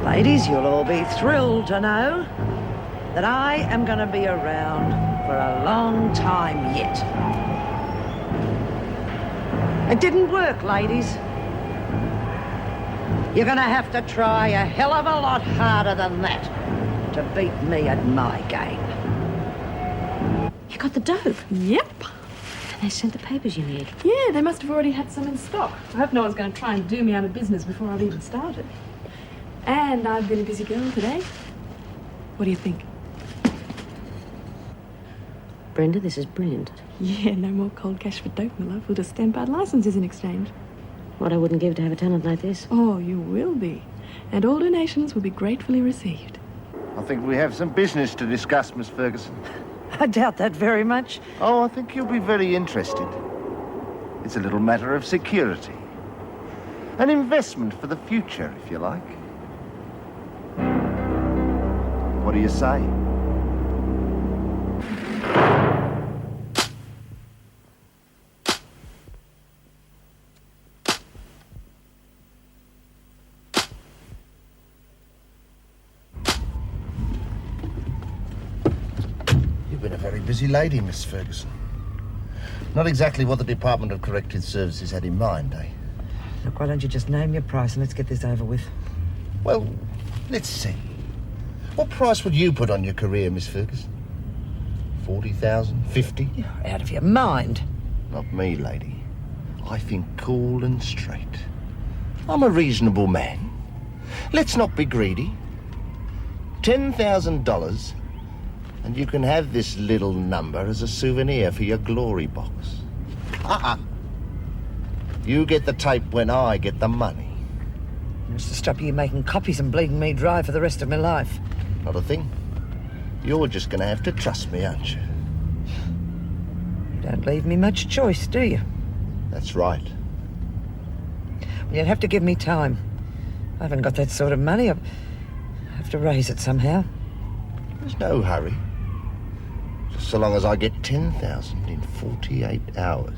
Ladies, you'll all be thrilled to know that I am going to be around for a long time yet. It didn't work, ladies. You're going to have to try a hell of a lot harder than that to beat me at my game. You got the dope? Yep. And they sent the papers you need? Yeah, they must have already had some in stock. I hope no one's going to try and do me out of business before I've even started. And I've been a busy girl today. What do you think? Brenda, this is brilliant. Yeah, no more cold cash for dope, my love. We'll just stamp out licenses in exchange. What I wouldn't give to have a talent like this. Oh, you will be. And all donations will be gratefully received. I think we have some business to discuss, Miss Ferguson. I doubt that very much. Oh, I think you'll be very interested. It's a little matter of security. An investment for the future, if you like. What do you say? You've been a very busy lady, Miss Ferguson. Not exactly what the Department of Corrective Services had in mind, eh? Look, why don't you just name your price and let's get this over with? Well, let's see. What price would you put on your career, Miss Ferguson? 40,000? 50? You're out of your mind. Not me, lady. I think cool and straight. I'm a reasonable man. Let's not be greedy. $10,000, and you can have this little number as a souvenir for your glory box. You get the tape when I get the money. It's to stop you making copies and bleeding me dry for the rest of my life. Not a thing. You're just going to have to trust me, aren't you? You don't leave me much choice, do you? That's right. Well, you'd have to give me time. I haven't got that sort of money. I have to raise it somehow. There's no hurry. Just so long as I get 10,000 in 48 hours.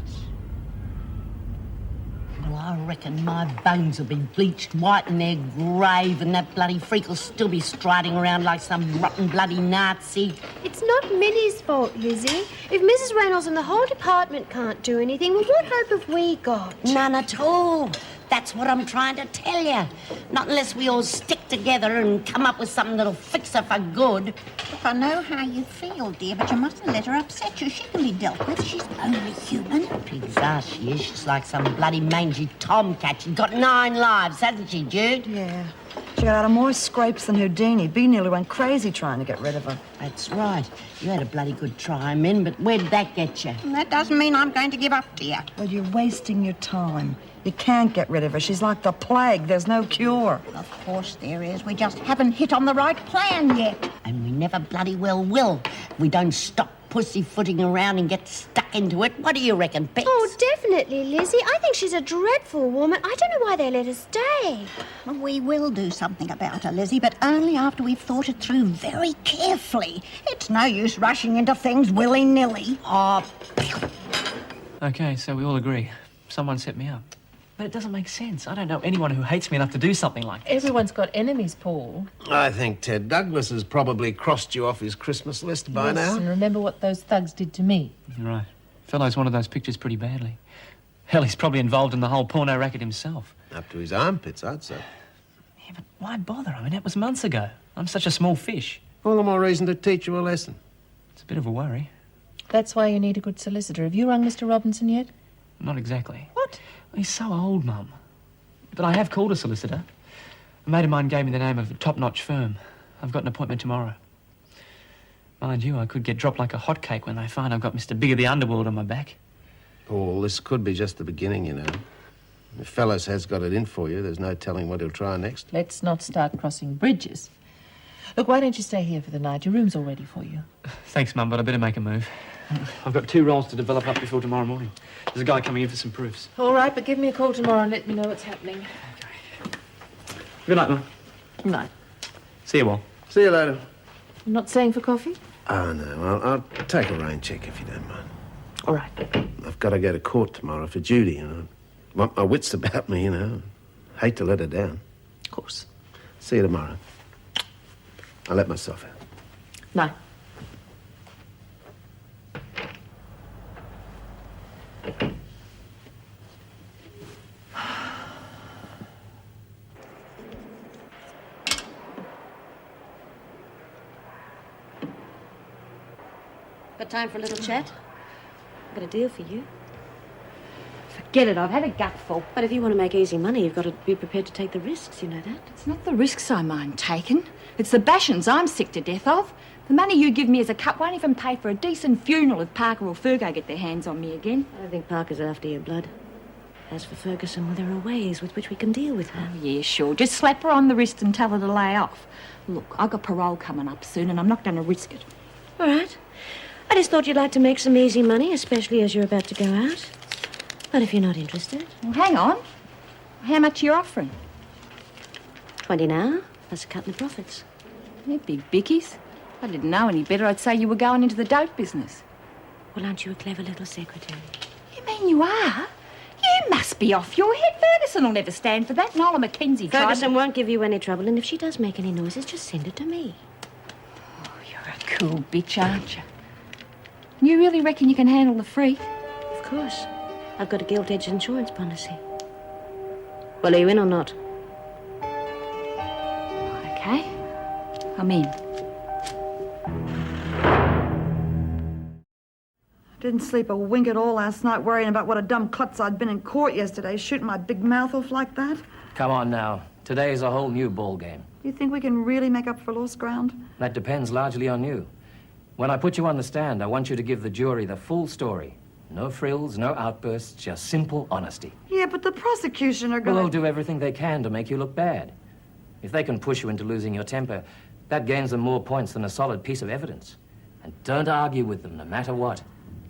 Well, I reckon my bones will be bleached white in their grave and that bloody freak will still be striding around like some rotten bloody Nazi. It's not Minnie's fault, Lizzie. If Mrs. Reynolds and the whole department can't do anything, well, what hope have we got? None at all. That's what I'm trying to tell you. Not unless we all stick together and come up with something that'll fix her for good. Look, I know how you feel, dear, but you mustn't let her upset you. She can be dealt with. She's only human. Pig's ass she is. She's like some bloody mangy tomcat. She's got 9 lives, hasn't she, Jude? Yeah. She got out of more scrapes than Houdini. Bee nearly went crazy trying to get rid of her. That's right. You had a bloody good try, Min, but where'd that get you? That doesn't mean I'm going to give up to you. Well, you're wasting your time. You can't get rid of her. She's like the plague. There's no cure. Of course there is. We just haven't hit on the right plan yet. And we never bloody well will. We don't stop pussyfooting around and get stuck into it. What do you reckon, Pix? Oh, definitely, Lizzie. I think she's a dreadful woman. I don't know why they let her stay. Well, we will do something about her, Lizzie, but only after we've thought it through very carefully. It's no use rushing into things willy-nilly. Oh, Okay, so we all agree. Someone set me up. But it doesn't make sense. I don't know anyone who hates me enough to do something like this. Everyone's got enemies, Paul. I think Ted Douglas has probably crossed you off his Christmas list by now. And remember what those thugs did to me. Right. Fellow's one of those pictures pretty badly. Hell, he's probably involved in the whole porno racket himself. Up to his armpits, I'd say. Yeah, but why bother? I mean, that was months ago. I'm such a small fish. All the more reason to teach you a lesson. It's a bit of a worry. That's why you need a good solicitor. Have you rung Mr. Robinson yet? Not exactly. What? He's so old, Mum. But I have called a solicitor. A mate of mine gave me the name of a top-notch firm. I've got an appointment tomorrow. Mind you, I could get dropped like a hotcake when they find I've got Mr. Big of the Underworld on my back. Paul, this could be just the beginning, you know. If Phyllis has got it in for you, there's no telling what he'll try next. Let's not start crossing bridges. Look, why don't you stay here for the night? Your room's all ready for you. Thanks, Mum, but I better make a move. I've got 2 rolls to develop up before tomorrow morning. There's a guy coming in for some proofs. All right, but give me a call tomorrow and let me know what's happening. Okay. Good night, Mum. Good night. See you all. See you later. You're not staying for coffee? Oh, no, I'll take a rain check if you don't mind. All right. I've got to go to court tomorrow for Judy, you know. Want my wits about me, you know. Hate to let her down. Of course. See you tomorrow. I'll let myself out. No. Got time for a little chat? I've got a deal for you. Forget it, I've had a gutful. But if you want to make easy money, you've got to be prepared to take the risks, you know that? It's not the risks I mind taking. It's the bashings I'm sick to death of. The money you give me as a cut won't even pay for a decent funeral if Parker or Fergo get their hands on me again. I don't think Parker's after your blood. As for Ferguson, well, there are ways with which we can deal with her. Oh, yeah, sure. Just slap her on the wrist and tell her to lay off. Look, I've got parole coming up soon and I'm not going to risk it. All right. I just thought you'd like to make some easy money, especially as you're about to go out. But if you're not interested... Well, hang on. How much are you offering? 20 now, plus a cut in the profits. They're big bickies. If I didn't know any better, I'd say you were going into the dope business. Well, aren't you a clever little secretary? You mean you are? You must be off your head. Ferguson will never stand for that. Nola Mackenzie tried... Ferguson won't give you any trouble, and if she does make any noises, just send it to me. Oh, you're a cool bitch, aren't you? You really reckon you can handle the freak? Of course. I've got a gilt-edged insurance policy. Well, are you in or not? Okay. I'm in. Didn't sleep a wink at all last night worrying about what a dumb klutz I'd been in court yesterday, shooting my big mouth off like that. Come on now. Today's a whole new ball game. You think we can really make up for lost ground? That depends largely on you. When I put you on the stand, I want you to give the jury the full story. No frills, no outbursts, just simple honesty. Yeah, but the prosecution are Well, going they'll do everything they can to make you look bad. If they can push you into losing your temper, that gains them more points than a solid piece of evidence. And don't argue with them, no matter what.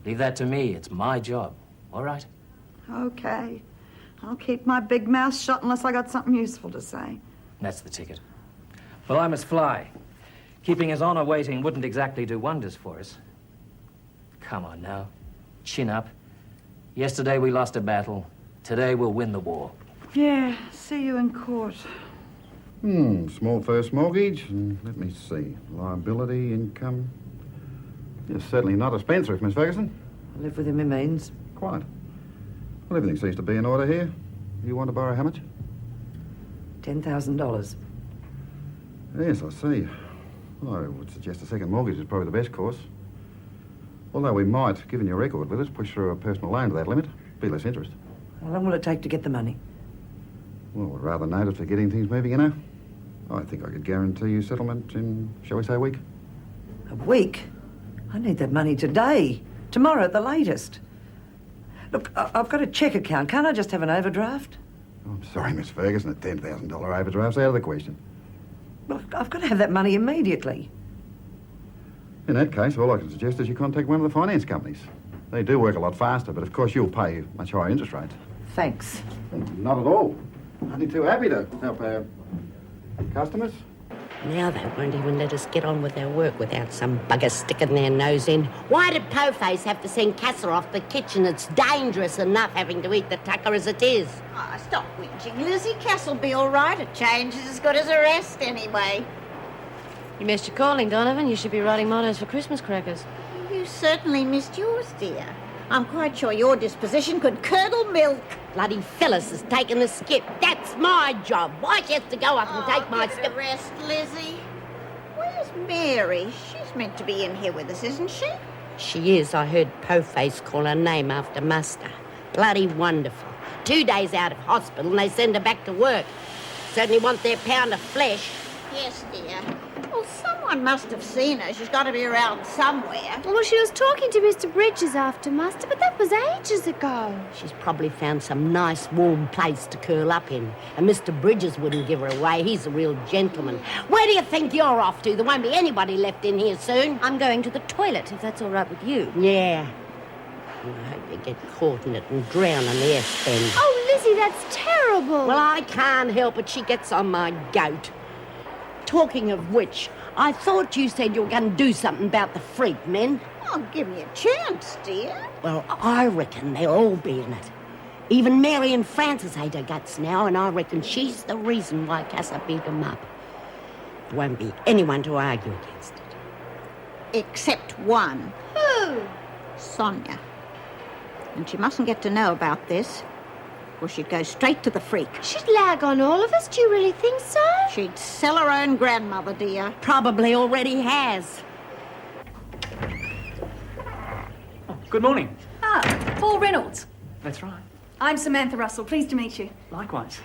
Leave that to me. It's my job. All right? Okay. I'll keep my big mouth shut unless I got something useful to say. That's the ticket. Well, I must fly. Keeping his honor waiting wouldn't exactly do wonders for us. Come on now. Chin up. Yesterday we lost a battle. Today we'll win the war. Yeah, see you in court. Small first mortgage, and let me see. Liability, income. You're certainly not a spendthrift, Miss Ferguson. I live within my means. Quite. Well, everything seems to be in order here. You want to borrow how much? $10,000. Yes, I see. Well, I would suggest a second mortgage is probably the best course. Although we might, given your record with us, push through a personal loan to that limit. Be less interest. How long will it take to get the money? Well, we're rather noted for getting things moving, you know. I think I could guarantee you settlement in, shall we say, a week. A week? I need that money today. Tomorrow at the latest. Look, I've got a cheque account. Can't I just have an overdraft? Oh, I'm sorry, Miss Ferguson. A $10,000 overdraft's out of the question. Well, I've got to have that money immediately. In that case, all I can suggest is you contact one of the finance companies. They do work a lot faster, but of course you'll pay much higher interest rates. Thanks. Not at all. Only too happy to help our customers. Now they won't even let us get on with our work without some bugger sticking their nose in. Why did Po-Face have to send Casser off the kitchen? It's dangerous enough having to eat the tucker as it is. Oh, stop whinging, Lizzie. Cass'll be all right. A change is as good as a rest anyway. You missed your calling, Donovan. You should be writing mottos for Christmas crackers. You certainly missed yours, dear. I'm quite sure your disposition could curdle milk. Bloody Phyllis has taken the skip. That's my job. Why she has to go up and take my give it skip? a rest, Lizzie. Where's Mary? She's meant to be in here with us, isn't she? She is. I heard Po-Face call her name after Muster. Bloody wonderful. 2 days out of hospital and they send her back to work. Certainly want their pound of flesh. Yes, dear. Well, someone must have seen her. She's got to be around somewhere. Well, she was talking to Mr. Bridges after muster, but that was ages ago. She's probably found some nice warm place to curl up in. And Mr. Bridges wouldn't give her away. He's a real gentleman. Where do you think you're off to? There won't be anybody left in here soon. I'm going to the toilet, if that's all right with you. Yeah. I hope you get caught in it and drown in the S-bend. Oh, Lizzie, that's terrible. Well, I can't help it. She gets on my goat. Talking of which, I thought you said you were going to do something about the freak men. Oh, give me a chance, dear. Well, I reckon they'll all be in it. Even Mary and Frances hate her guts now, and I reckon she's the reason why Casa beat them up. won't be anyone to argue against it. Except one. Who? Sonia. And she mustn't get to know about this, or she'd go straight to the freak. She'd lag on all of us. Do you really think so? She'd sell her own grandmother, dear. Probably already has. Good morning. Ah, Paul Reynolds. That's right. I'm Samantha Russell. Pleased to meet you. Likewise.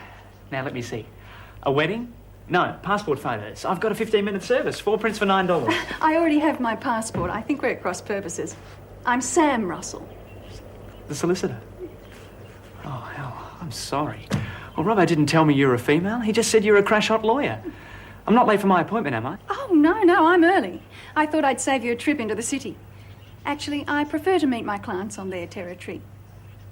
Now, let me see. A wedding? No, passport photos. I've got a 15-minute service. 4 prints for $9. I already have my passport. I think we're at cross purposes. I'm Sam Russell. The solicitor. Oh, hell, I'm sorry. Well, Robbo didn't tell me you're a female. He just said you're a crash-hot lawyer. I'm not late for my appointment, am I? Oh, no, I'm early. I thought I'd save you a trip into the city. Actually, I prefer to meet my clients on their territory.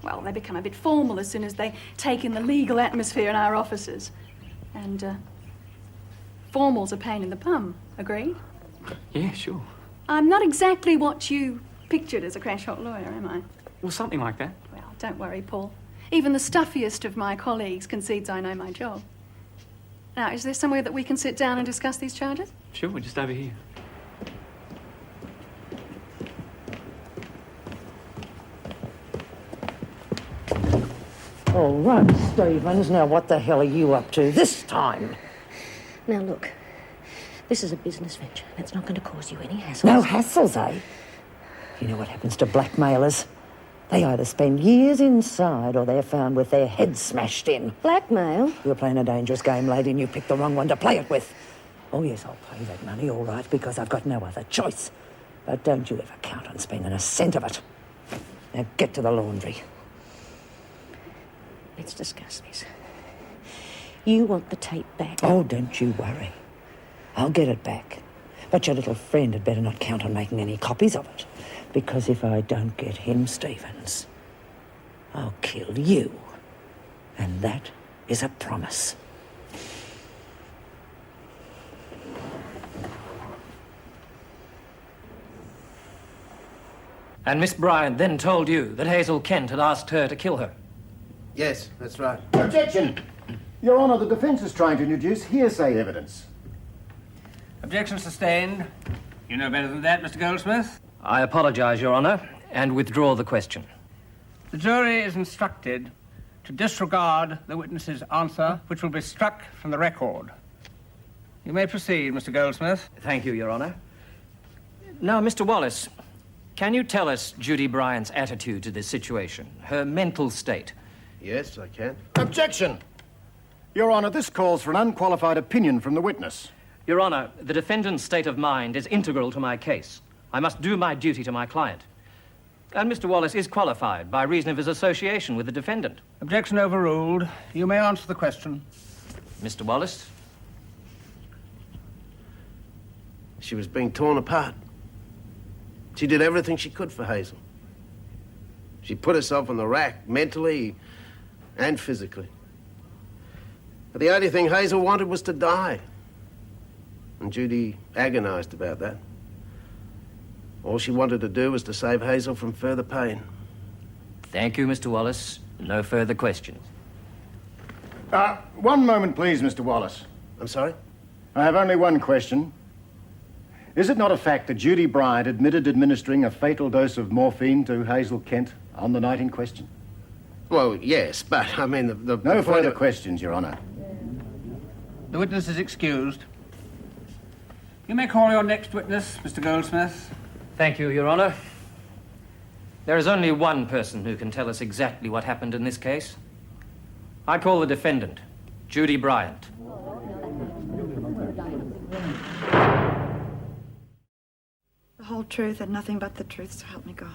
Well, they become a bit formal as soon as they take in the legal atmosphere in our offices. And, formal's a pain in the bum, agreed? Yeah, sure. I'm not exactly what you pictured as a crash-hot lawyer, am I? Well, something like that. Well, don't worry, Paul. Even the stuffiest of my colleagues concedes I know my job. Now, is there somewhere that we can sit down and discuss these charges? Sure, we're just over here. All right, Stevens. Now, what the hell are you up to this time? Now, look, this is a business venture. That's not going to cause you any hassles. No hassles, eh? You know what happens to blackmailers? They either spend years inside or they're found with their heads smashed in. Blackmail? You're playing a dangerous game, lady, and you picked the wrong one to play it with. Oh, yes, I'll pay that money, all right, because I've got no other choice. But don't you ever count on spending a cent of it. Now, get to the laundry. Let's discuss this. You want the tape back? Oh, don't you worry. I'll get it back. But your little friend had better not count on making any copies of it. Because if I don't get him, Stevens, I'll kill you. And that is a promise. And Miss Bryant then told you that Hazel Kent had asked her to kill her. Yes, that's right. Objection! Your Honour, the defence is trying to introduce hearsay evidence. Objection sustained. You know better than that, Mr. Goldsmith. I apologise, Your Honour, and withdraw the question. The jury is instructed to disregard the witness's answer, which will be struck from the record. You may proceed, Mr. Goldsmith. Thank you, Your Honour. Now, Mr. Wallace, can you tell us Judy Bryant's attitude to this situation, her mental state? Yes, I can. Objection! Your Honour, this calls for an unqualified opinion from the witness. Your Honour, the defendant's state of mind is integral to my case. I must do my duty to my client. And Mr. Wallace is qualified by reason of his association with the defendant. Objection overruled. You may answer the question. Mr. Wallace? She was being torn apart. She did everything she could for Hazel. She put herself on the rack, mentally and physically. But the only thing Hazel wanted was to die. And Judy agonized about that. All she wanted to do was to save Hazel from further pain. Thank you, Mr. Wallace. No further questions. One moment, please, Mr. Wallace. I'm sorry? I have only one question. Is it not a fact that Judy Bryant admitted administering a fatal dose of morphine to Hazel Kent on the night in question? Well, yes, but, I mean, No further questions, Your Honour. The witness is excused. You may call your next witness, Mr. Goldsmith. Thank you, Your Honour. There is only one person who can tell us exactly what happened in this case. I call the defendant, Judy Bryant. The whole truth and nothing but the truth, so help me God.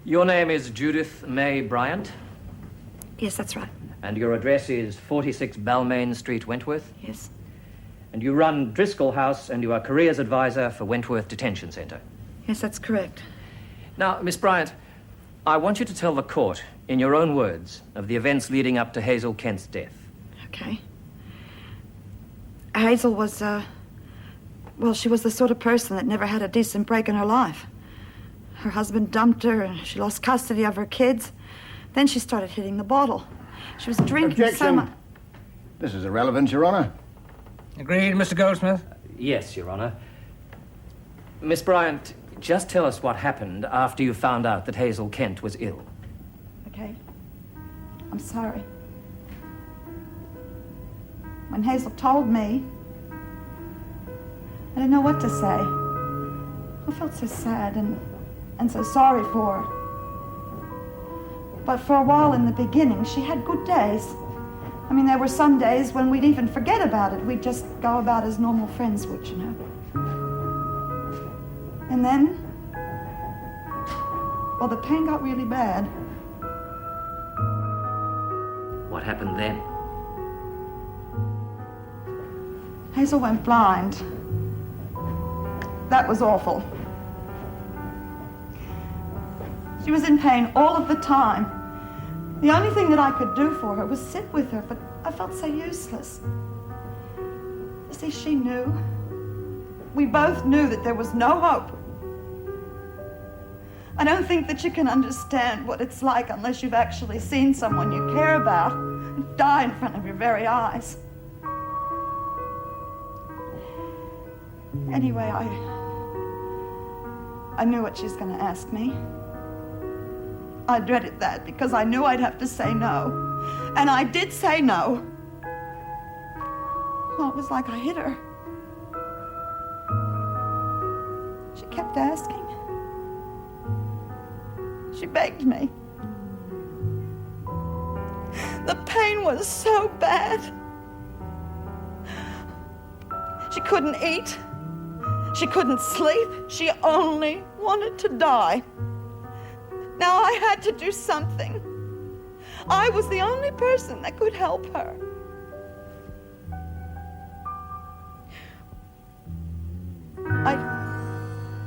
Your name is Judith May Bryant? Yes, that's right. And your address is 46 Balmain Street, Wentworth? Yes. And you run Driscoll House and you are careers advisor for Wentworth Detention Centre? Yes, that's correct. Now, Miss Bryant, I want you to tell the court, in your own words, of the events leading up to Hazel Kent's death. Okay. Hazel was, well, she was the sort of person that never had a decent break in her life. Her husband dumped her and she lost custody of her kids. Then she started hitting the bottle. She was drinking so much. This is irrelevant, Your Honour. Agreed, Mr. Goldsmith? Yes, Your Honour. Miss Bryant, just tell us what happened after you found out that Hazel Kent was ill. Okay. I'm sorry. When Hazel told me, I didn't know what to say. I felt so sad and so sorry for her. But for a while in the beginning, she had good days. I mean, there were some days when we'd even forget about it. We'd just go about as normal friends would, you know. And then, well, the pain got really bad. What happened then? Hazel went blind. That was awful. She was in pain all of the time. The only thing that I could do for her was sit with her, but I felt so useless. You see, she knew. We both knew that there was no hope. I don't think that you can understand what it's like unless you've actually seen someone you care about die in front of your very eyes. Anyway, I knew what she's going to ask me. I dreaded that because I knew I'd have to say no. And I did say no. Well, it was like I hit her. She kept asking. She begged me. The pain was so bad. She couldn't eat. She couldn't sleep. She only wanted to die. Now I had to do something. I was the only person that could help her.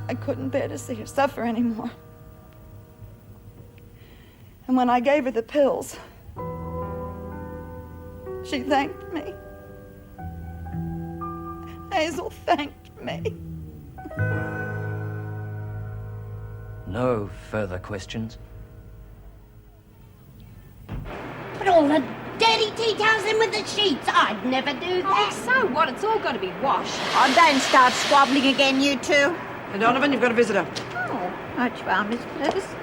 I couldn't bear to see her suffer anymore. And when I gave her the pills, she thanked me. Hazel thanked me. No further questions? Put all the dirty tea towels in with the sheets. I'd never do that. Oh, so what? It's all got to be washed. Oh, don't start squabbling again, you two. And Donovan, you've got a visitor. Oh, that's fine, Miss Ferguson.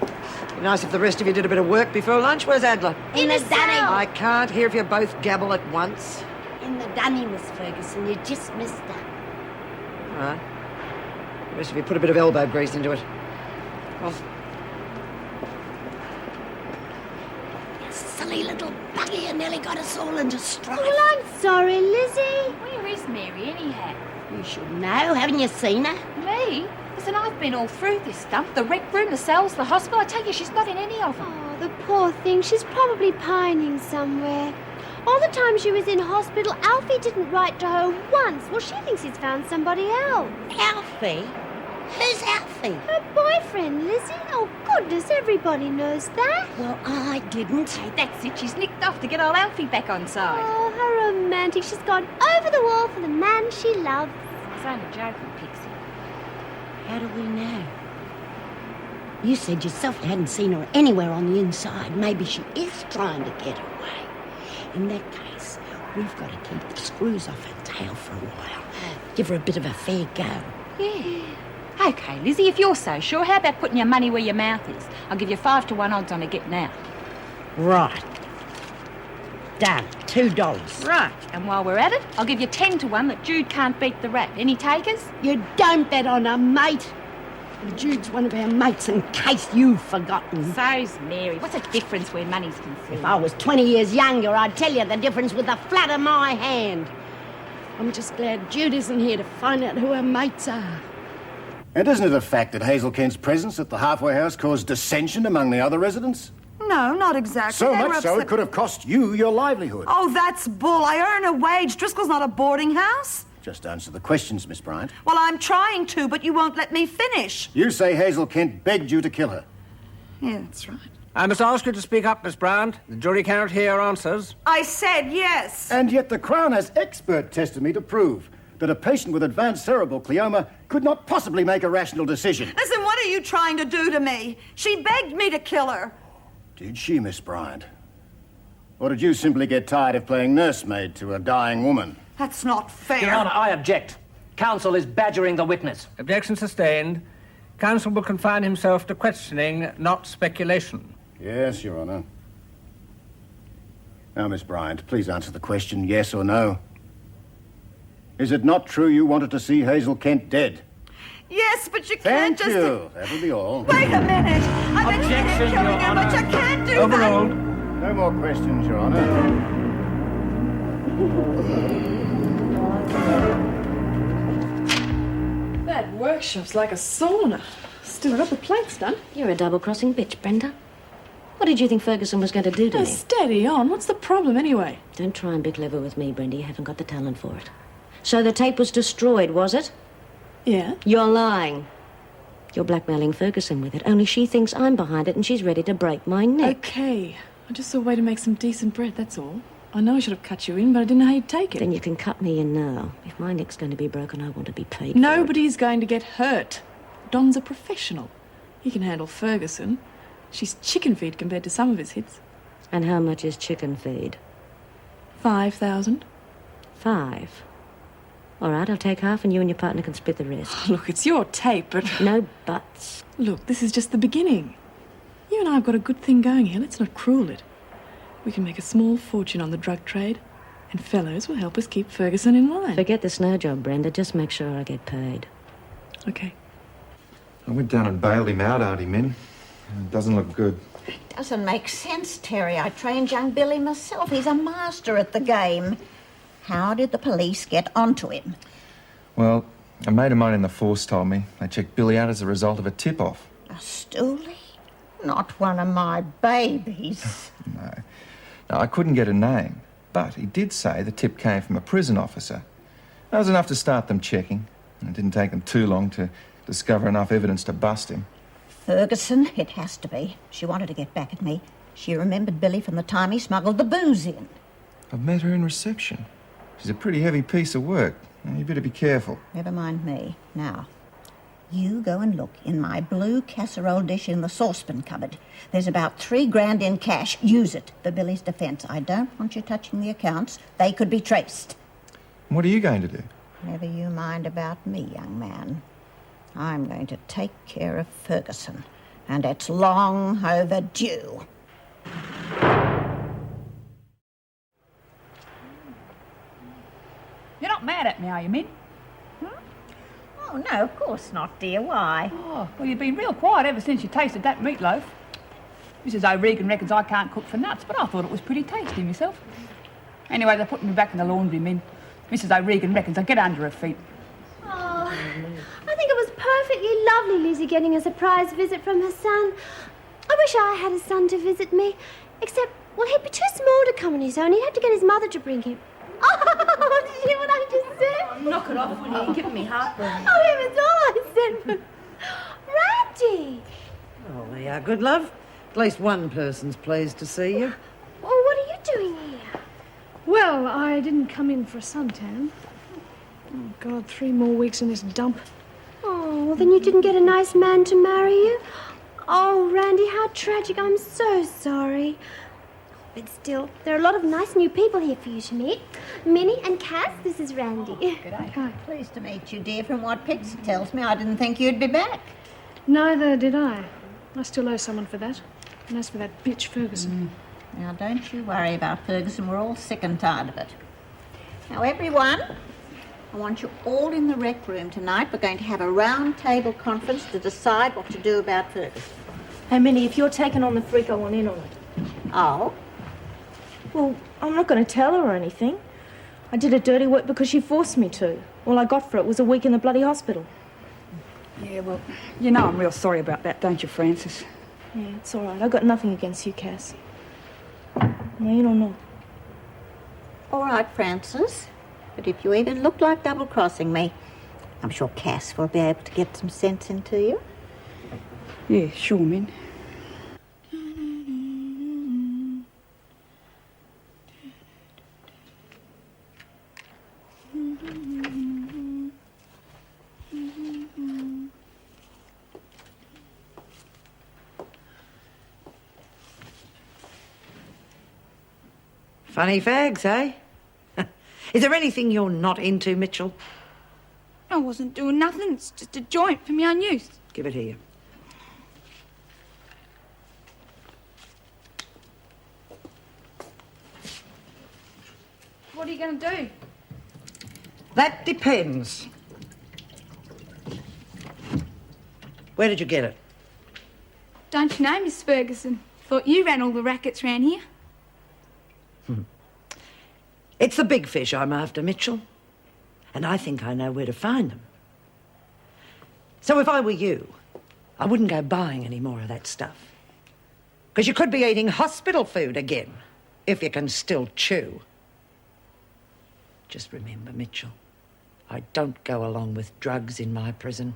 Be nice if the rest of you did a bit of work before lunch. Where's Adler? In the dunny. I can't hear if you both gabble at once. In the dunny, Miss Ferguson. You just missed her. All right. The rest of you put a bit of elbow grease into it. Well, You silly little buggy, you nearly got us all into strife. Well, I'm sorry, Lizzie. Where is Mary, anyhow? You should know. Haven't you seen her? Me? Listen, I've been all through this stuff. The rec room, the cells, the hospital. I tell you, she's not in any of them. Oh, the poor thing. She's probably pining somewhere. All the time she was in hospital, Alfie didn't write to her once. Well, she thinks he's found somebody else. Alfie? Who's Alfie? Her boyfriend, Lizzie. Oh, goodness, everybody knows that. Well, I didn't. Hey, that's it. She's nicked off to get old Alfie back on side. Oh, how romantic. She's gone over the wall for the man she loves. I was only joking, Pixie. How do we know? You said yourself you hadn't seen her anywhere on the inside. Maybe she is trying to get away. In that case, we've got to keep the screws off her tail for a while. Give her a bit of a fair go. Yeah. OK, Lizzie, if you're so sure, how about putting your money where your mouth is? I'll give you 5 to 1 odds on her getting out. Right. Done. $2. Right. And while we're at it, I'll give you 10 to 1 that Jude can't beat the rat. Any takers? You don't bet on her, mate. Jude's one of our mates, in case you've forgotten. So's Mary. What's the difference where money's concerned? If I was 20 years younger, I'd tell you the difference with the flat of my hand. I'm just glad Jude isn't here to find out who her mates are. And isn't it a fact that Hazel Kent's presence at the halfway house caused dissension among the other residents? No, not exactly. So They were much so upset- it could have cost you your livelihood. Oh, that's bull. I earn a wage. Driscoll's not a boarding house. Just answer the questions, Miss Bryant. Well, I'm trying to, but you won't let me finish. You say Hazel Kent begged you to kill her. Yeah, that's right. I must ask you to speak up, Miss Bryant. The jury cannot hear answers. I said yes. And yet the Crown has expert testimony to prove that a patient with advanced cerebral glioma could not possibly make a rational decision. Listen, what are you trying to do to me? She begged me to kill her. Did she, Miss Bryant? Or did you simply get tired of playing nursemaid to a dying woman? That's not fair. Your Honour, I object. Counsel is badgering the witness. Objection sustained. Counsel will confine himself to questioning, not speculation. Yes, Your Honour. Now, Miss Bryant, please answer the question, yes or no. Is it not true you wanted to see Hazel Kent dead? Yes, but you can't Thank you. That'll be all. Wait a minute. I've been here Objection, killing Your her, but Honour. you can't do Overruled. No more questions, Your Honour. That workshop's like a sauna. Still got the plates done. You're a double-crossing bitch, Brenda. What did you think Ferguson was going to do to me? Steady on. What's the problem anyway? Don't try and be clever with me, Brenda. You haven't got the talent for it. So the tape was destroyed, was it? Yeah. You're lying. You're blackmailing Ferguson with it. Only she thinks I'm behind it and she's ready to break my neck. Okay. I just saw a way to make some decent bread, that's all. I know I should have cut you in, but I didn't know how you'd take it. Then you can cut me in now. If my neck's going to be broken, I want to be paid for Nobody's going to get hurt. Don's a professional. He can handle Ferguson. She's chicken feed compared to some of his hits. And how much is chicken feed? 5,000. 5. All right, I'll take half and you and your partner can split the rest. Look, it's your tape, but... No buts. Look, this is just the beginning. You and I have got a good thing going here. Let's not cruel it. We can make a small fortune on the drug trade, and fellows will help us keep Ferguson in line. Forget the snow job, Brenda. Just make sure I get paid. Okay. I went down and bailed him out, Auntie Min. It doesn't look good. Doesn't make sense, Terry. I trained young Billy myself. He's a master at the game. How did the police get onto him? Well, a mate of mine in the force told me they checked Billy out as a result of a tip-off. A stoolie? Not one of my babies. No. Now, I couldn't get a name, but he did say the tip came from a prison officer. That was enough to start them checking, and it didn't take them too long to discover enough evidence to bust him. Ferguson, it has to be. She wanted to get back at me. She remembered Billy from the time he smuggled the booze in. I've met her in reception. She's a pretty heavy piece of work. Now, you better be careful. Never mind me. Now, you go and look in my blue casserole dish in the saucepan cupboard. There's about $3,000 in cash. Use it for Billy's defence. I don't want you touching the accounts. They could be traced. What are you going to do? Never you mind about me, young man. I'm going to take care of Ferguson, and it's long overdue. You're not mad at me, are you, Min? Oh, no, of course not, dear. Why? Oh, well, you've been real quiet ever since you tasted that meatloaf. Mrs. O'Regan reckons I can't cook for nuts, but I thought it was pretty tasty myself. Anyway, they're putting me back in the laundry, Min. Mrs. O'Regan reckons I get under her feet. Oh, I think it was perfectly lovely, Lizzie, getting a surprise visit from her son. I wish I had a son to visit me. Except, well, he'd be too small to come on his own. He'd have to get his mother to bring him. Oh, did you hear what I just said? Knock it off, will you? You're giving me heartburn. Oh, heavens, all I said was... Randi! Oh, there you are, Goodlove. At least one person's pleased to see you. Well, what are you doing here? Well, I didn't come in for a suntan. Oh, God, 3 more weeks in this dump. Oh, well, then you didn't get a nice man to marry you? Oh, Randi, how tragic. I'm so sorry. But still, there are a lot of nice new people here for you to meet. Minnie and Cass, this is Randi. G'day. Hi. Pleased to meet you, dear. From what Pixie tells me, I didn't think you'd be back. Neither did I. I still owe someone for that. And as for that bitch Ferguson... Now, don't you worry about Ferguson. We're all sick and tired of it. Now, everyone, I want you all in the rec room tonight. We're going to have a round table conference to decide what to do about Ferguson. Hey, Minnie, if you're taking on the freak, I want in on it. Oh? Well, I'm not going to tell her or anything. I did her dirty work because she forced me to. All I got for it was a week in the bloody hospital. Yeah, well, you know I'm real sorry about that, don't you, Francis? Yeah, it's all right. I've got nothing against you, Cass. No, you don't know. All right, Francis. But if you even look like double-crossing me, I'm sure Cass will be able to get some sense into you. Yeah, sure, Min. Funny fags, eh? Is there anything you're not into, Mitchell? I wasn't doing nothing. It's just a joint for me unused. Give it here. What are you going to do? That depends. Where did you get it? Don't you know, Miss Ferguson? Thought you ran all the rackets round here. It's the big fish I'm after, Mitchell. And I think I know where to find them. So if I were you, I wouldn't go buying any more of that stuff. Because you could be eating hospital food again, if you can still chew. Just remember, Mitchell, I don't go along with drugs in my prison.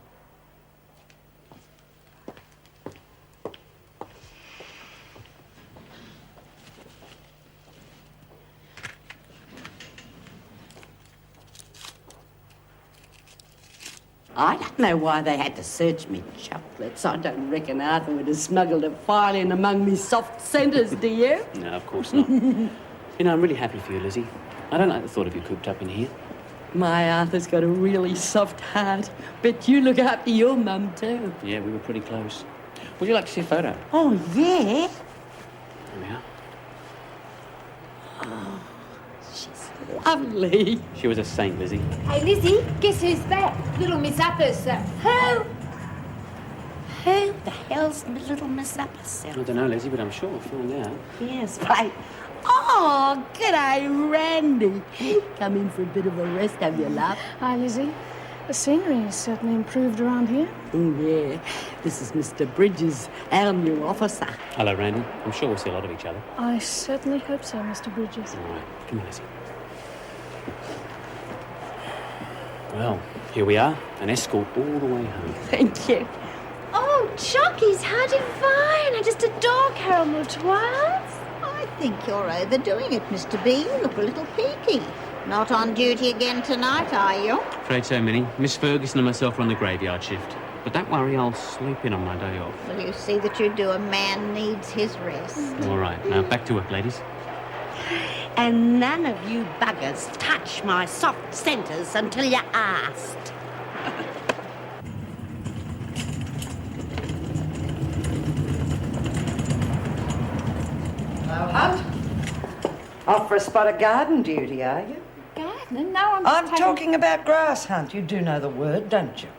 I don't know why they had to search me chocolates. I don't reckon Arthur would have smuggled a file in among me soft centres, do you? No, of course not. You know, I'm really happy for you, Lizzie. I don't like the thought of you cooped up in here. My Arthur's got a really soft heart. Bet you look after your mum, too. Yeah, we were pretty close. Would you like to see a photo? Oh, yeah? There we are. Oh, she's lovely. She was a saint, Lizzie. Hey, Lizzie, guess who's back? Little Miss Uppers. Who? Who the hell's little Miss Uppers? I don't know, Lizzie, but I'm sure we'll find out. Yes, right. Oh, g'day, Randi. Come in for a bit of a rest, have you, love? Hi, Lizzie. The scenery has certainly improved around here. Yeah. This is Mr. Bridges, our new officer. Hello, Randi. I'm sure we'll see a lot of each other. I certainly hope so, Mr. Bridges. All right. Come on, Lizzie. Well, here we are. An escort all the way home. Thank you. Oh, Chockies, how divine. I just adore caramel twirls. I think you're overdoing it, Mr. B. You look a little peaky. Not on duty again tonight, are you? Afraid so, Minnie. Miss Ferguson and myself are on the graveyard shift. But don't worry, I'll sleep in on my day off. Well, you see that you do. A man needs his rest. All right. Now, back to work, ladies. And none of you buggers touch my soft centres until you're asked. Hello, Hunt. Off for a spot of garden duty, are you? Gardening? No, I'm talking about grass, Hunt. You do know the word, don't you?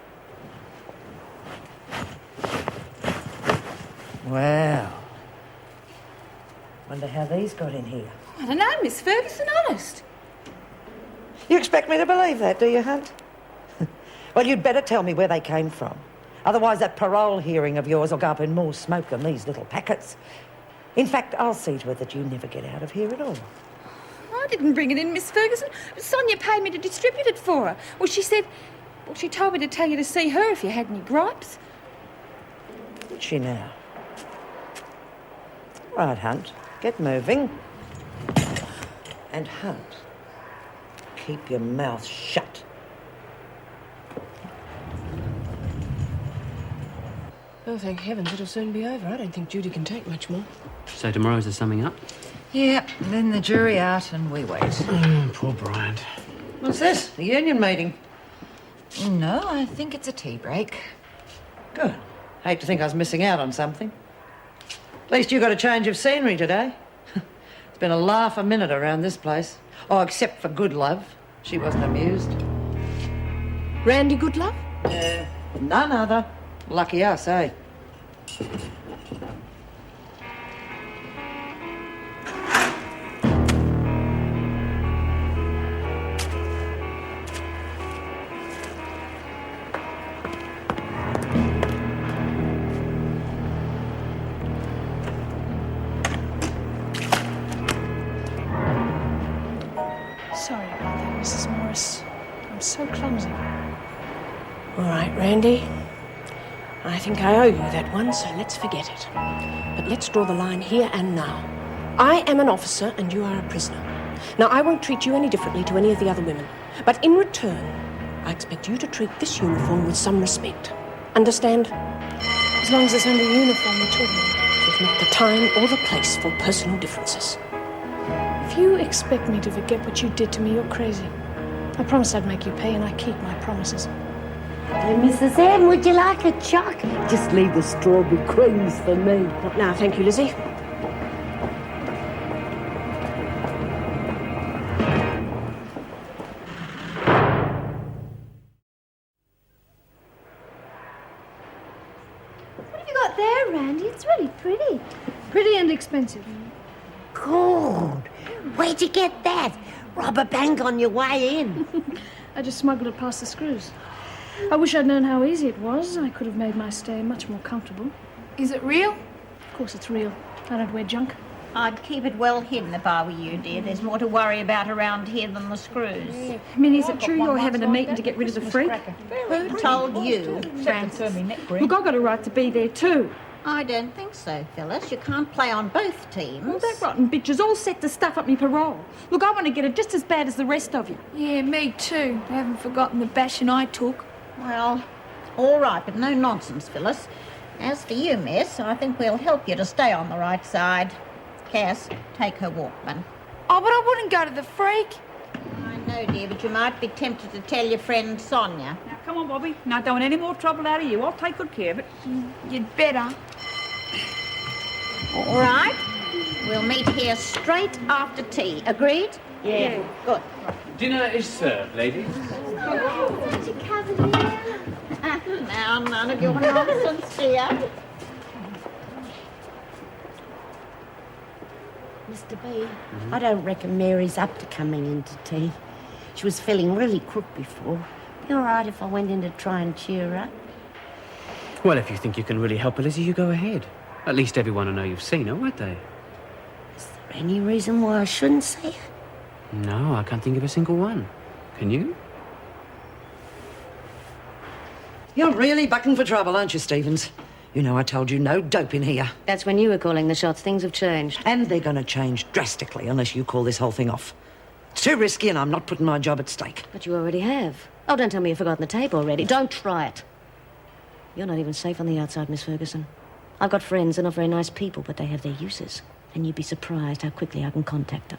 Well, wonder how these got in here. I don't know, Miss Ferguson, honest. You expect me to believe that, do you, Hunt? Well, you'd better tell me where they came from. Otherwise, that parole hearing of yours will go up in more smoke than these little packets. In fact, I'll see to it that you never get out of here at all. I didn't bring it in, Miss Ferguson. Sonia paid me to distribute it for her. Well, she told me to tell you to see her if you had any gripes. Did she now? Right, Hunt. Get moving. And Hunt, keep your mouth shut. Oh, thank heavens, it'll soon be over. I don't think Judy can take much more. So tomorrow's the summing up? Yeah, then the jury out and we wait. Poor Bryant. What's this? The union meeting? No, I think it's a tea break. Good. Hate to think I was missing out on something. At least you got a change of scenery today. It's been a laugh a minute around this place. Oh, except for Goodlove. She wasn't amused. Randi Goodlove? None other. Lucky us, eh? Sorry about that, Mrs. Morris. I'm so clumsy. All right, Randi. I think I owe you that one, so let's forget it. But let's draw the line here and now. I am an officer and you are a prisoner. Now, I won't treat you any differently to any of the other women. But in return, I expect you to treat this uniform with some respect. Understand? As long as it's under uniform, we're talking. It's not the time or the place for personal differences. If If you expect me to forget what you did to me, you're crazy. I promised I'd make you pay, and I keep my promises. Hey, Mrs. M, would you like a choc? Just leave the strawberry creams for me. Not now, thank you, Lizzie. What have you got there, Randi? It's really pretty. Pretty and expensive. Good. Where'd you get that? Rob a bank on your way in. I just smuggled it past the screws. I wish I'd known how easy it was. I could have made my stay much more comfortable. Is it real? Of course it's real. I don't wear junk. I'd keep it well hidden if I were you, dear. There's more to worry about around here than the screws. Minnie, is it true you're having a meeting to get rid of the freak? Who told you? Francis. Look, I've got a right to be there too. I don't think so, Phyllis. You can't play on both teams. Well, that rotten bitch is all set to stuff up me parole. Look, I want to get it just as bad as the rest of you. Yeah, me too. I haven't forgotten the bashing I took. Well, all right, but no nonsense, Phyllis. As for you, miss, I think we'll help you to stay on the right side. Cass, take her Walkman. Oh, but I wouldn't go to the freak. I know, dear, but you might be tempted to tell your friend Sonia. Now, come on, Bobbie. Not doing any more trouble out of you. I'll take good care of it. You'd better. All right. We'll meet here straight after tea. Agreed? Yeah. Good. Dinner is served, ladies. Oh, such a cavalier. Now, none of your nonsense, dear. Mr. B, I don't reckon Mary's up to coming into tea. She was feeling really crook before. Be all right if I went in to try and cheer her up? Well, if you think you can really help her, Lizzie, you go ahead. At least everyone will know you've seen her, won't they? Is there any reason why I shouldn't see her? No, I can't think of a single one. Can you? You're really bucking for trouble, aren't you, Stevens? You know I told you no dope in here. That's when you were calling the shots. Things have changed. And they're going to change drastically unless you call this whole thing off. It's too risky and I'm not putting my job at stake. But you already have. Oh, don't tell me you've forgotten the tape already. Don't try it. You're not even safe on the outside, Miss Ferguson. I've got friends. They're not very nice people, but they have their uses. And you'd be surprised how quickly I can contact them.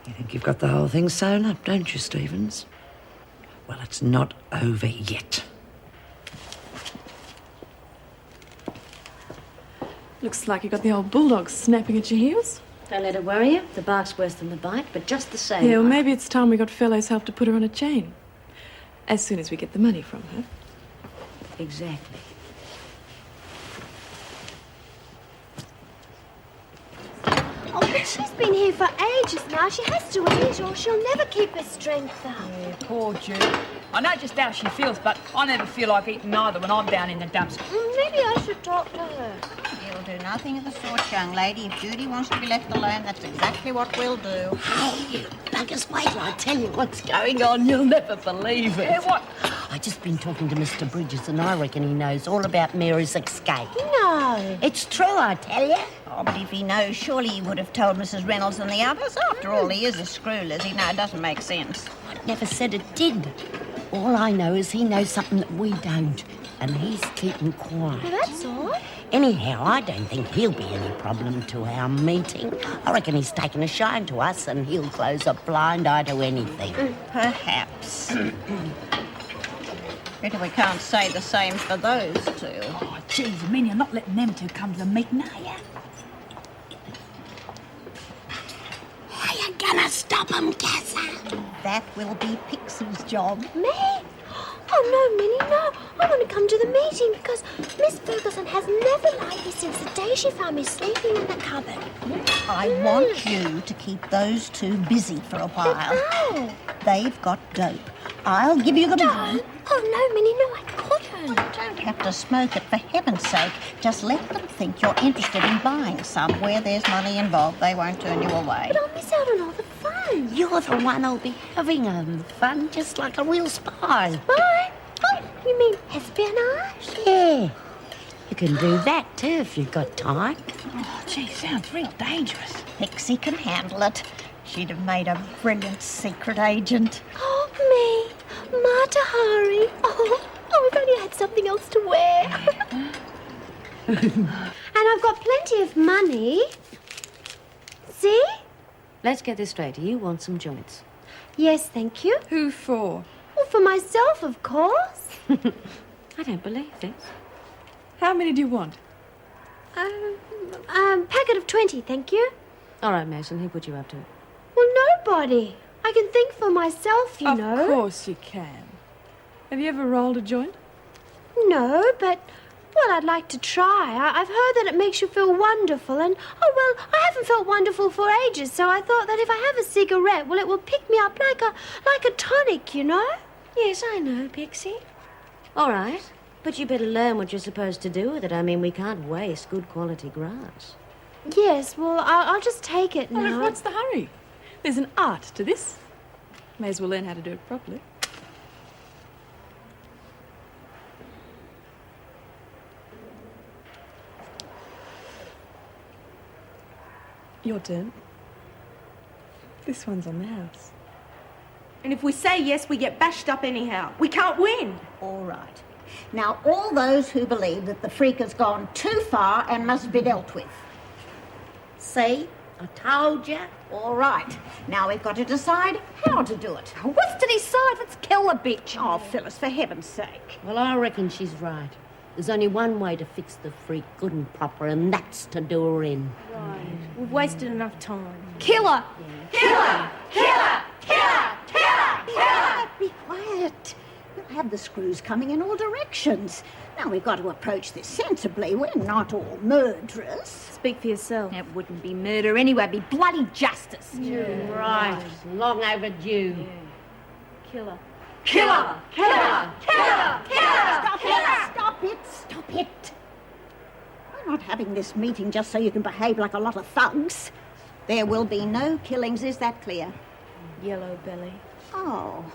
You think you've got the whole thing sewn up, don't you, Stevens? Well, it's not over yet. Looks like you got the old bulldog snapping at your heels. Don't let it worry you. The bark's worse than the bite, but just the same. Yeah, well, maybe it's time we got Fellow's help to put her on a chain. As soon as we get the money from her. Exactly. Oh, but she's been here for ages now. She has to eat or she'll never keep her strength up. Yeah, poor Judy. I know just how she feels, but I never feel like eating either when I'm down in the dumps. Maybe I should talk to her. You'll do nothing of the sort, young lady. If Judy wants to be left alone, that's exactly what we'll do. Hey, buggers, wait till I tell you what's going on. You'll never believe it. Yeah, what? I've just been talking to Mr. Bridges and I reckon he knows all about Mary's escape. No. It's true, I tell you. Oh, but if he knows, surely he would have told Mrs. Reynolds and the others. After all, he is a screw, Lizzie. No, it doesn't make sense. I never said it did. All I know is he knows something that we don't, and he's keeping quiet. Well, that's all. Anyhow, I don't think he'll be any problem to our meeting. I reckon he's taken a shine to us and he'll close a blind eye to anything. Perhaps. Better we can't say the same for those two. Oh, geez, Minnie, I'm not letting them two come to the meeting, are you? Are you gonna stop him, Gazza? That will be Pixie's job. Me? Oh, no, Minnie, no. I want to come to the meeting because Miss Ferguson has never liked me since the day she found me sleeping in the cupboard. I want you to keep those two busy for a while. How? They've got dope. I'll give you the money. Oh, no, Minnie, no, I couldn't. You don't have to smoke it, for heaven's sake. Just let them think you're interested in buying some. Where there's money involved, they won't turn you away. But I'll miss out on all the fun. You're the one who'll be having fun, just like a real spy. Spy? Oh, you mean espionage? Yeah. You can do that, too, if you've got time. Oh, gee, sounds real dangerous. Pixie can handle it. She'd have made a brilliant secret agent. Oh, me. Matahari. Oh, if only I had something else to wear. And I've got plenty of money. See? Let's get this straight. You want some joints? Yes, thank you. Who for? Well, for myself, of course. I don't believe this. How many do you want? Packet of 20, thank you. All right, Mason, who put you up to it? Well, nobody. I can think for myself, you know. Of course you can. Have you ever rolled a joint? No, but, well, I'd like to try. I've heard that it makes you feel wonderful, and, oh, well, I haven't felt wonderful for ages, so I thought that if I have a cigarette, well, it will pick me up like a tonic, you know? Yes, I know, Pixie. All right, but you better learn what you're supposed to do with it. I mean, we can't waste good quality grass. Yes, well, I'll just take it now. Well, look, what's the hurry? There's an art to this. May as well learn how to do it properly. Your turn. This one's on the house. And if we say yes, we get bashed up anyhow. We can't win. All right. Now, all those who believe that the freak has gone too far and must be dealt with. See? I told you. All right. Now we've got to decide how to do it. What's to decide? Let's kill the bitch. Oh, Phyllis, for heaven's sake. Well, I reckon she's right. There's only one way to fix the freak good and proper, and that's to do her in. Right. We've wasted enough time. Kill her! Kill her! Kill her! Kill her! Kill her! Kill her! Be quiet. We'll have the screws coming in all directions. Now, we've got to approach this sensibly. We're not all murderers. Speak for yourself. It wouldn't be murder anyway. It'd be bloody justice. Right. Long overdue. Kill her. Kill her! Kill her! Kill her! Kill her! Stop it! Stop it! Stop it! We're not having this meeting just so you can behave like a lot of thugs. There will be no killings, is that clear? Yellow belly. Oh.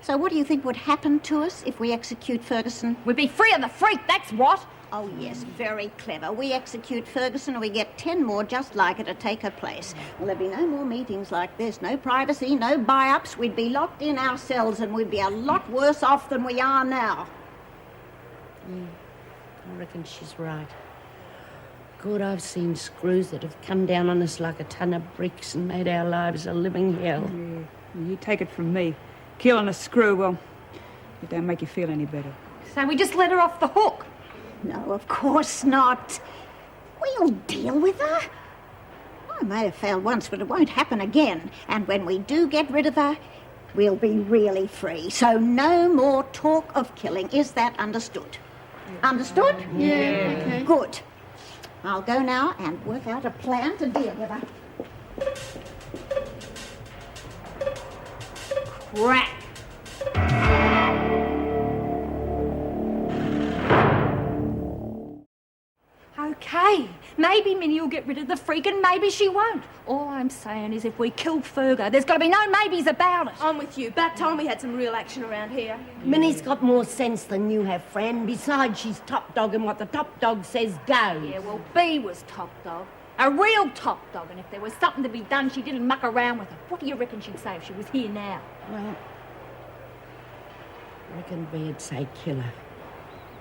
So what do you think would happen to us if we execute Ferguson? We'd be free of the freak, that's what. Oh, yes, very clever. We execute Ferguson and we get 10 more just like her to take her place. Well, there'd be no more meetings like this, no privacy, no buy-ups. We'd be locked in ourselves and we'd be a lot worse off than we are now. I reckon she's right. God, I've seen screws that have come down on us like a ton of bricks and made our lives a living hell. Yeah. You take it from me. Killing a screw, well, it don't make you feel any better. So we just let her off the hook. No, of course not. We'll deal with her. I may have failed once, but it won't happen again. And when we do get rid of her, we'll be really free. So no more talk of killing. Is that understood? Understood? Yeah. Okay. Good. I'll go now and work out a plan to deal with her. Crack. Okay, maybe Minnie will get rid of the freak and maybe she won't. All I'm saying is if we kill Fergo, there's got to be no maybes about it. I'm with you. About time we had some real action around here. Minnie's got more sense than you have, friend. Besides, she's top dog, and what the top dog says goes. Yeah, well, B was top dog. A real top dog, and if there was something to be done, she didn't muck around with it. What do you reckon she'd say if she was here now? Well, I reckon B'd say kill her.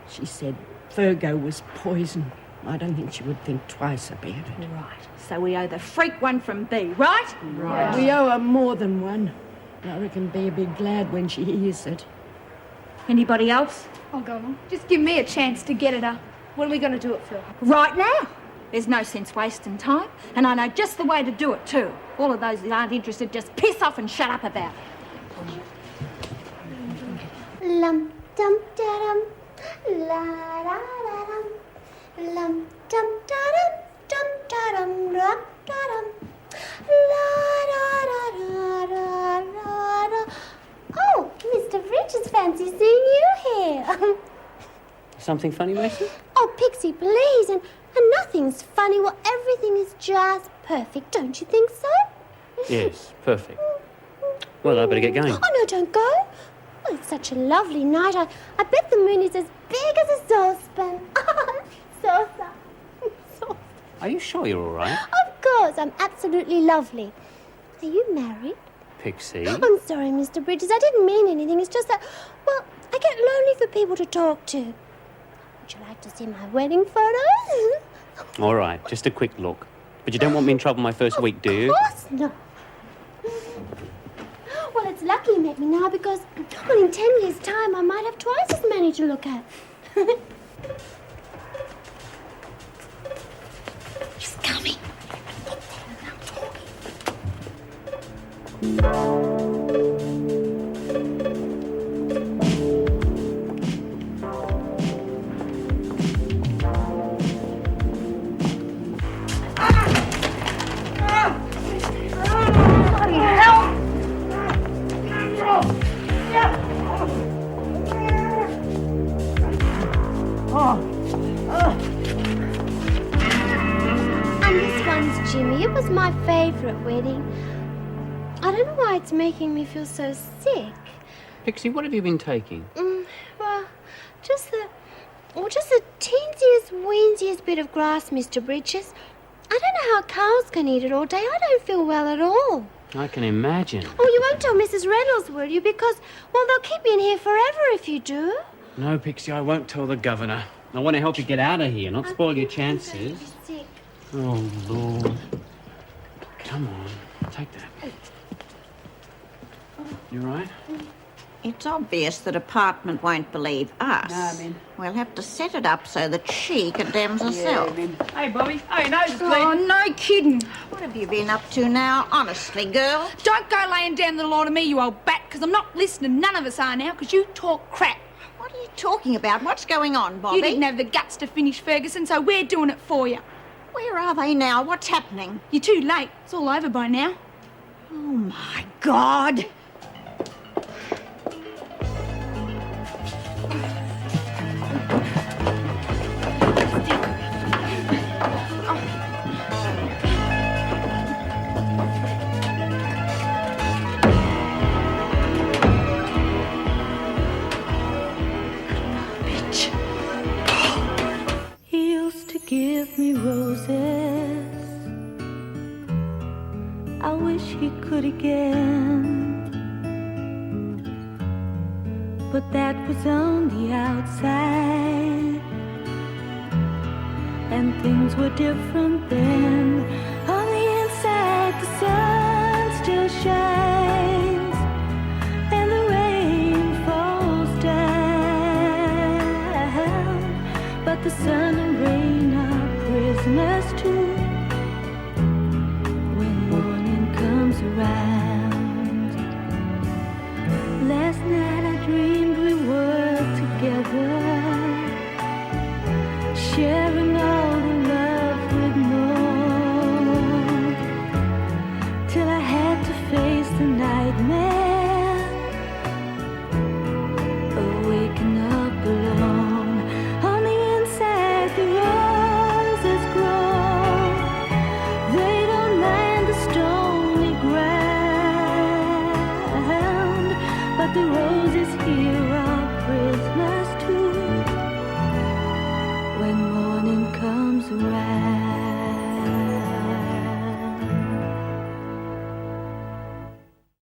She said Fergo was poison. I don't think she would think twice about it. Right. So we owe the freak one from B, right? Right. We owe her more than one. I reckon B'll be glad when she hears it. Anybody else? I'll go on. Just give me a chance to get at her. When are we going to do it, Phil? Right now. There's no sense wasting time, and I know just the way to do it too. All of those that aren't interested just piss off and shut up about it. Lum dum da dum, la da da dum, lum dum da dum, la da dum, la da da da da da. Oh, Mr. Richards, fancy seeing you here. Something funny, Mason? Oh, Pixie, please, and nothing's funny. Well, everything is just perfect, don't you think so? Yes, perfect. Well, I better get going. Oh, no, don't go. Oh, it's such a lovely night. I bet the moon is as big as a saucepan. Saucer. Are you sure you're all right? Of course, I'm absolutely lovely. Are you married? Pixie? I'm sorry, Mr. Bridges. I didn't mean anything. It's just that, well, I get lonely for people to talk to. Would you like to see my wedding photos? All right, just a quick look. But you don't want me in trouble my first week, do you? Of course not. Well, it's lucky you met me now because, well, in 10 years' time, I might have twice as many to look at. He's coming. And this one's Jimmy. It was my favourite wedding. I don't know why it's making me feel so sick. Pixie, what have you been taking? Well, just the teensiest, weensiest bit of grass, Mr. Bridges. I don't know how cows can eat it all day. I don't feel well at all. I can imagine. Oh, you won't tell Mrs. Reynolds, will you? Because, well, they'll keep you in here forever if you do. No, Pixie, I won't tell the governor. I want to help you get out of here, not spoil your chances. Sick. Oh, Lord. Come on, take that. You all right? It's obvious the department won't believe us. No, Min. We'll have to set it up so that she condemns herself. Yeah, Min. Hey, Bobbie. Hey, nose is Oh, bleeding. no kidding. What have you been up to now, honestly, girl? Don't go laying down the law to me, you old bat, because I'm not listening. None of us are now, because you talk crap. What are you talking about? What's going on, Bobbie? You didn't have the guts to finish Ferguson, so we're doing it for you. Where are they now? What's happening? You're too late. It's all over by now. Oh, my God. He used to give me roses. I wish he could again. But that was on the outside, and things were different then. On the inside, the sun still shines, and the rain falls down. But the sun and rain are prisoners too when morning comes around. Last night I dreamed we were together, sharing all the love we'd known, till I had to face the nightmare of waking up alone. On the inside the roses grow, they don't mind the stony ground, but the roses here are prisoners too when morning comes around.